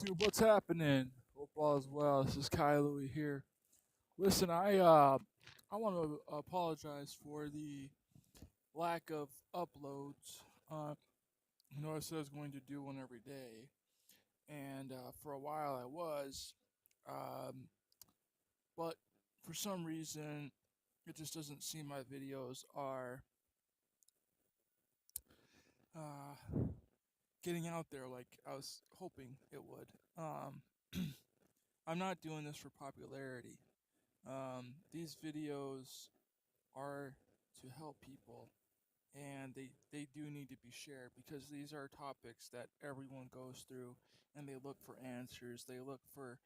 YouTube, what's happening? Hope all is well. This is Kai Louie here. Listen, I want to apologize for the lack of uploads. I know I said I was going to do one every day, and for a while I was, um, but for some reason it just doesn't seem my videos are uh, getting out there like I was hoping it would. I'm not doing this for popularity. These videos are to help people, and they do need to be shared because these are topics that everyone goes through, and they look for answers. They look for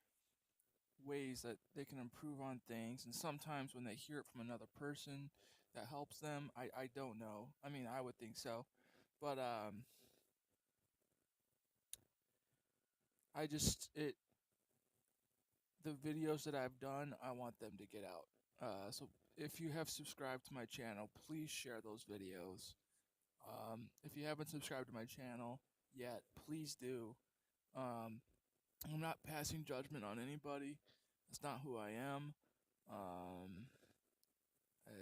ways that they can improve on things, and sometimes when they hear it from another person that helps them, I don't know. I mean, I would think so, but I just it the videos that I've done, I want them to get out. So if you have subscribed to my channel, please share those videos. If you haven't subscribed to my channel yet, please do. Um, I'm not passing judgment on anybody. That's not who I am. Um,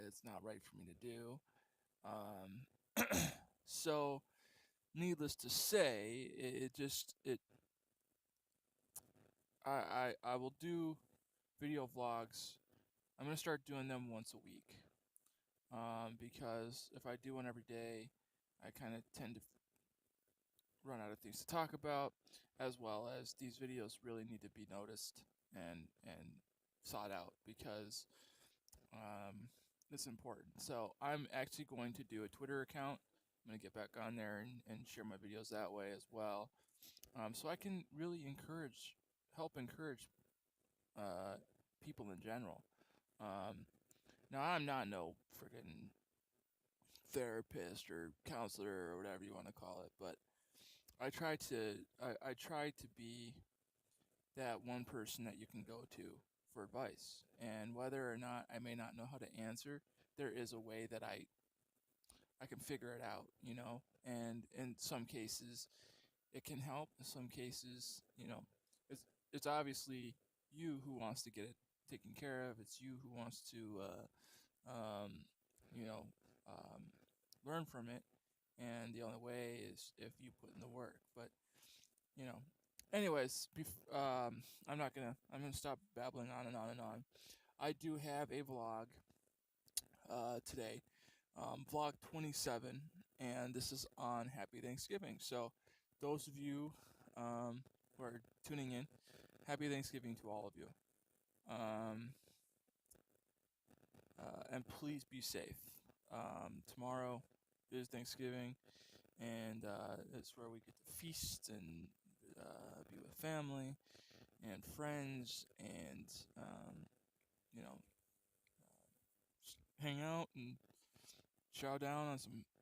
it's not right for me to do. Um, so, needless to say, it just it. I will do video vlogs. I'm gonna start doing them once a week. Because if I do one every day, I kind of tend to run out of things to talk about, as well as these videos really need to be noticed and sought out because it's important. So I'm actually going to do a Twitter account. I'm going to get back on there and share my videos that way as well, so I can really help encourage uh, people in general. Um, Now I'm not no friggin' therapist or counselor or whatever you want to call it, but I try to be that one person that you can go to for advice. And whether or not I may not know how to answer, there is a way that I can figure it out, you know. And in some cases it can help. In some cases, you know, it's it's obviously you who wants to get it taken care of. It's you who wants to um, you know, um, learn from it. And the only way is if you put in the work. But you know, anyways, I'm gonna stop babbling on and on and on. I do have a vlog today, vlog 27, and this is on Happy Thanksgiving. So those of you who are tuning in, Happy Thanksgiving to all of you. Um, and please be safe. Tomorrow is Thanksgiving, and it's where we get to feast and be with family and friends, and you know, hang out and chow down on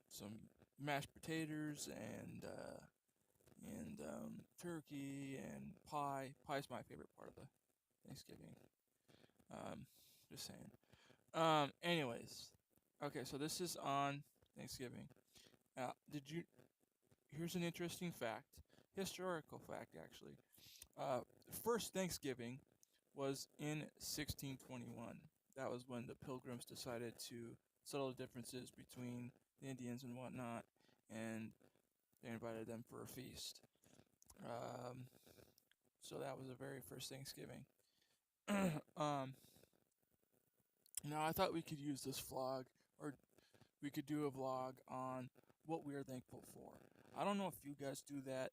some mashed potatoes and turkey and pie. Pie's my favorite part of the Thanksgiving. Um, just saying. Anyways, okay, so this is on Thanksgiving. Did you? Here's an interesting fact, historical fact actually. Uh, First Thanksgiving was in 1621. That was when the Pilgrims decided to settle the differences between the Indians and whatnot, and they invited them for a feast. Um, so that was the very first Thanksgiving. um, Now I thought we could use this vlog, or we could do a vlog on what we are thankful for. I don't know if you guys do that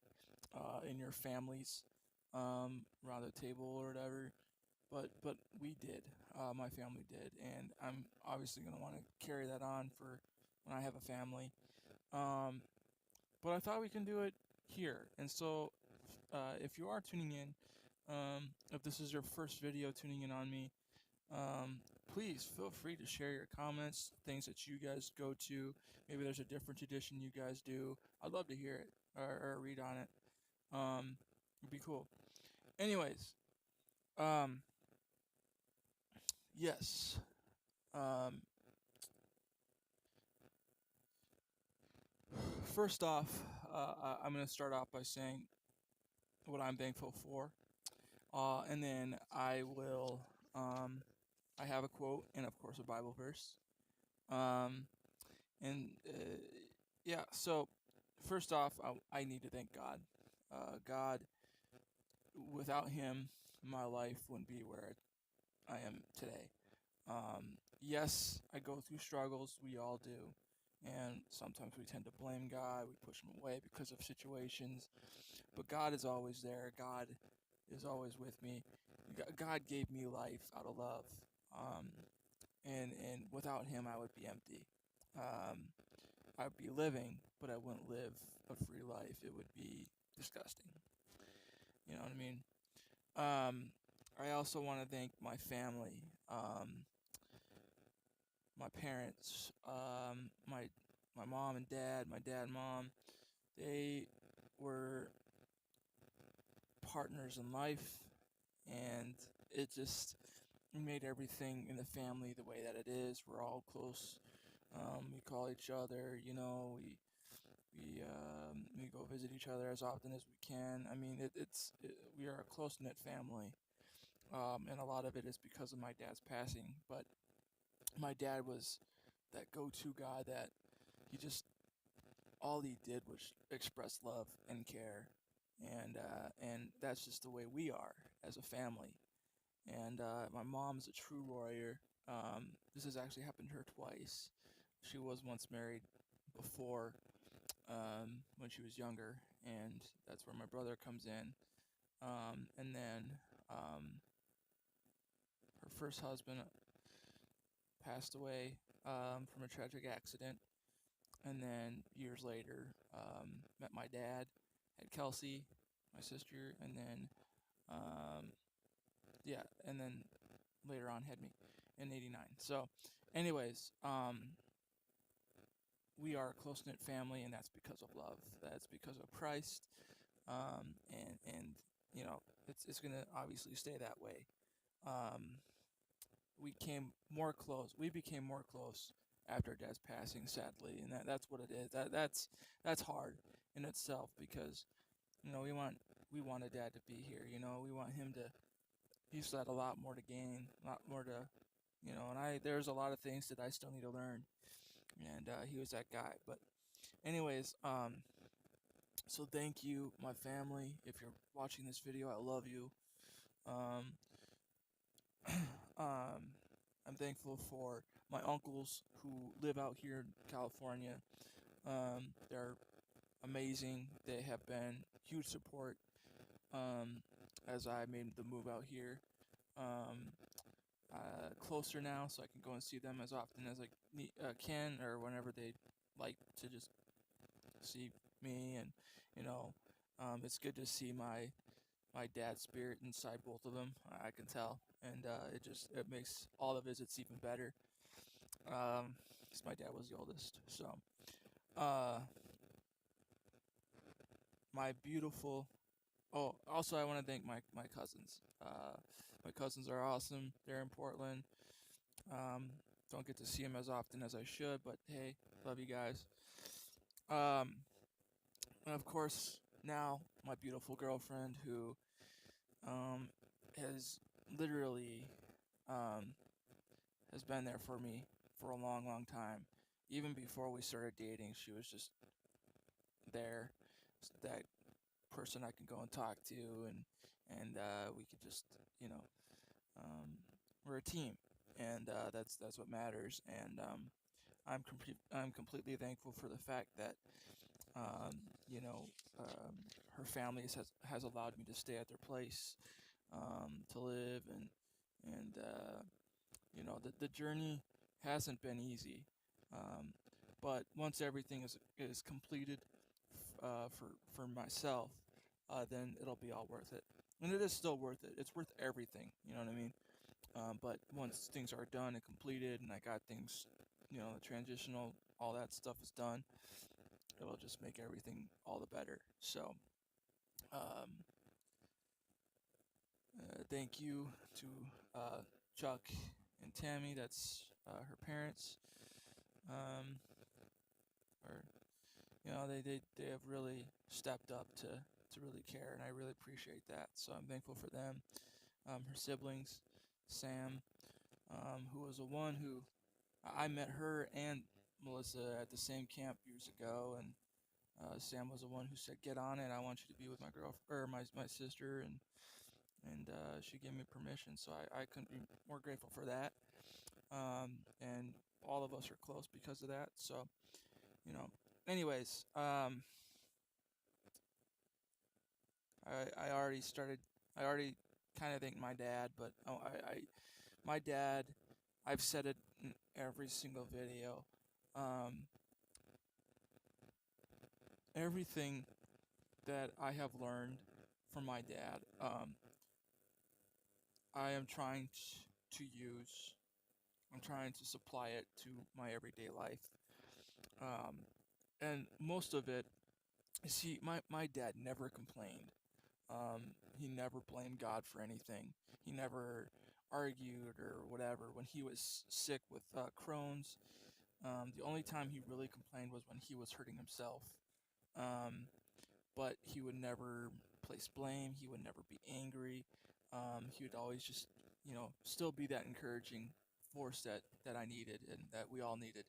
in your families around the table or whatever, but we did. My family did, and I'm obviously gonna want to carry that on for when I have a family. Um, but I thought we can do it here, and so if you are tuning in, if this is your first video tuning in on me, please feel free to share your comments, things that you guys go to. Maybe there's a different tradition you guys do. I'd love to hear it or read on it. It'd be cool. Anyways, um, yes. Um, First off, I'm gonna start off by saying what I'm thankful for. And then I will, I have a quote and, of course, a Bible verse. Um, and yeah, so first off, I need to thank God. God, without Him, my life wouldn't be where I am today. Yes, I go through struggles. We all do. And sometimes we tend to blame God. We push Him away because of situations. But God is always there. God is always with me. God gave me life out of love. Um, and without Him, I would be empty. Um, I'd be living, but I wouldn't live a free life. It would be disgusting. You know what I mean? Um, I also want to thank my family. My parents, my mom and dad, my dad and mom, they were partners in life, and it just made everything in the family the way that it is. We're all close. We call each other, we go visit each other as often as we can. I mean, we are a close knit family, and a lot of it is because of my dad's passing. But my dad was that go-to guy that he just all he did was express love and care, and that's just the way we are as a family. And my mom's a true warrior. This has actually happened to her twice. She was once married before, when she was younger, and that's where my brother comes in. And then her first husband passed away from a tragic accident, and then years later, met my dad, had Kelsey, my sister, and then um, yeah, and then later on had me in '89. So, anyways, we are a close knit family, and that's because of love. That's because of Christ, and it's gonna obviously stay that way. Um, we came more close. We became more close after Dad's passing, sadly, and that's what it is. That's hard in itself because we want a dad to be here. We want him to. He still had a lot more to gain, a lot more to, and there's a lot of things that I still need to learn, and he was that guy. But anyways, so thank you, my family. If you're watching this video, I love you. Um, um, I'm thankful for my uncles who live out here in California. They're amazing. They have been huge support as I made the move out here. Um, Closer now, so I can go and see them as often as I can, or whenever they like to just see me. And you know, it's good to see my dad's spirit inside both of them. I can tell, and it makes all the visits even better. 'Cause my dad was the oldest, so uh, my beautiful. Oh, also I want to thank my cousins. My cousins are awesome. They're in Portland. Um, don't get to see them as often as I should, but hey, love you guys. Um, and of course now my beautiful girlfriend who um has literally um has been there for me for a long, long time. Even before we started dating, she was just there. That person I can go and talk to, and we could just, um, we're a team, and that's what matters. And I'm completely thankful for the fact that um, you know her family has allowed me to stay at their place, to live, and the journey hasn't been easy, um, but once everything is completed, for myself, then it'll be all worth it. And it is still worth it. It's worth everything. You know what I mean? But once things are done and completed, and I got things, the transitional, all that stuff is done, it'll just make everything all the better. So, um, thank you to Chuck and Tammy. That's her parents. Um, or they have really stepped up to to really care, and I really appreciate that. So I'm thankful for them. Her siblings, Sam, who was the one who I met her and Melissa at the same camp years ago, and Sam was the one who said, "Get on it. I want you to be with my girl or my sister," and she gave me permission. So I couldn't be more grateful for that. And all of us are close because of that. So you know. Anyways, I already started. I already kind of thanked my dad, but my dad. I've said it in every single video. Um, Everything that I have learned from my dad, I am trying to use. I'm trying to supply it to my everyday life. Um, and most of it, see, my dad never complained. He never blamed God for anything. He never argued or whatever. When he was sick with Crohn's, the only time he really complained was when he was hurting himself. Um, but he would never place blame. He would never be angry. He would always just, still be that encouraging force that I needed and that we all needed.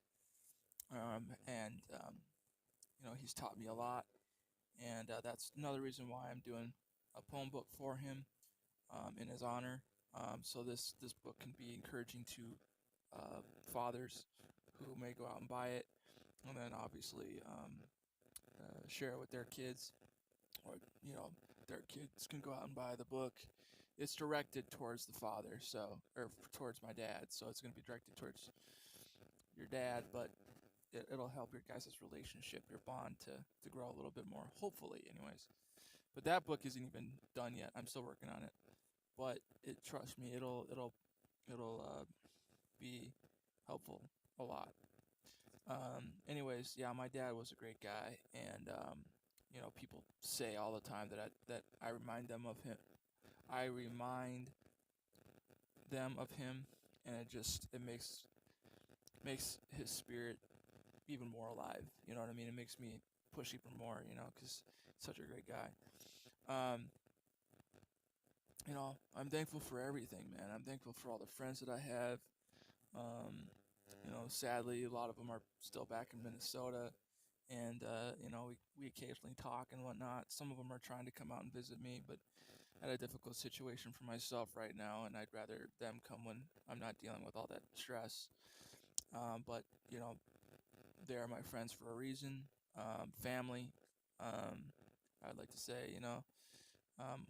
And he's taught me a lot, and that's another reason why I'm doing a poem book for him in his honor. So this book can be encouraging to fathers who may go out and buy it, and then obviously share it with their kids, or their kids can go out and buy the book. It's directed towards the father, or towards my dad, so it's going to be directed towards your dad, but it'll help your guys' relationship, your bond to grow a little bit more, hopefully, anyways. But that book isn't even done yet. I'm still working on it, but trust me, it'll be helpful a lot. Anyways, yeah, my dad was a great guy, and people say all the time that I remind them of him. I remind them of him, and it makes his spirit even more alive. You know what I mean? It makes me push even more. Because he's such a great guy. I'm thankful for everything, man. I'm thankful for all the friends that I have. Sadly, a lot of them are still back in Minnesota, and we occasionally talk and whatnot. Some of them are trying to come out and visit me, but I had a difficult situation for myself right now, and I'd rather them come when I'm not dealing with all that stress. But they're my friends for a reason. Family. I'd like to say,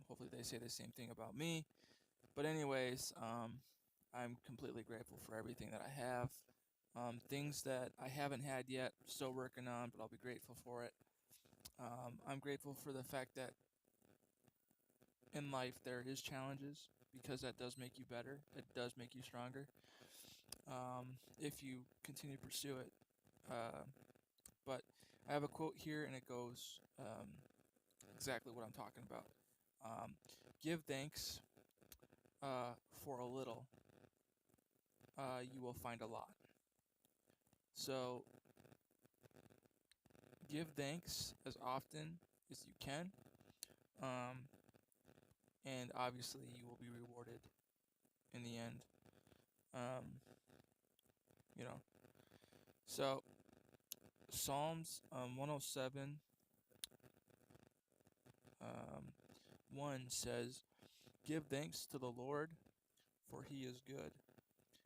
hopefully they say the same thing about me. But anyways, I'm completely grateful for everything that I have. Things that I haven't had yet, still working on, but I'll be grateful for it. I'm grateful for the fact that in life there is challenges, because that does make you better. It does make you stronger. If you continue to pursue it. But I have a quote here, and it goes exactly what I'm talking about. Give thanks for a little, you will find a lot. So give thanks as often as you can, and obviously you will be rewarded in the end. Um, So Psalms 107 1 says, "Give thanks to the Lord, for he is good.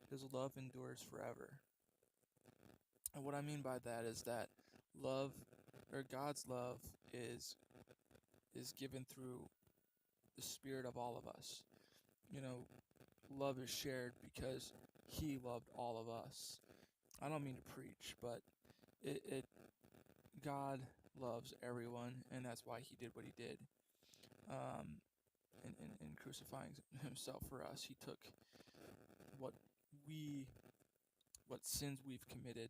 His love endures forever." And what I mean by that is that love, or God's love, is given through the spirit of all of us. Love is shared because he loved all of us. I don't mean to preach, but it God loves everyone, and that's why he did what he did. In crucifying himself for us, he took what sins we've committed.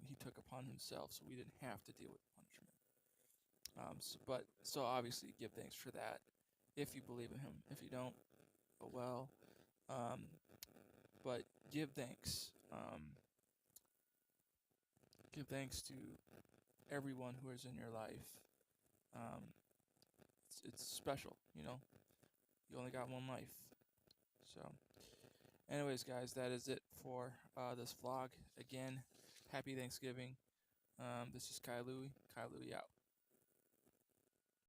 He took upon himself, so we didn't have to deal with punishment. So obviously, give thanks for that if you believe in him. If you don't, oh well. But give thanks. Give thanks to everyone who is in your life. it's special, you know. You only got one life. So, anyways, guys, that is it for this vlog. Again, happy Thanksgiving. This is Kai Louie. Kai Louie out.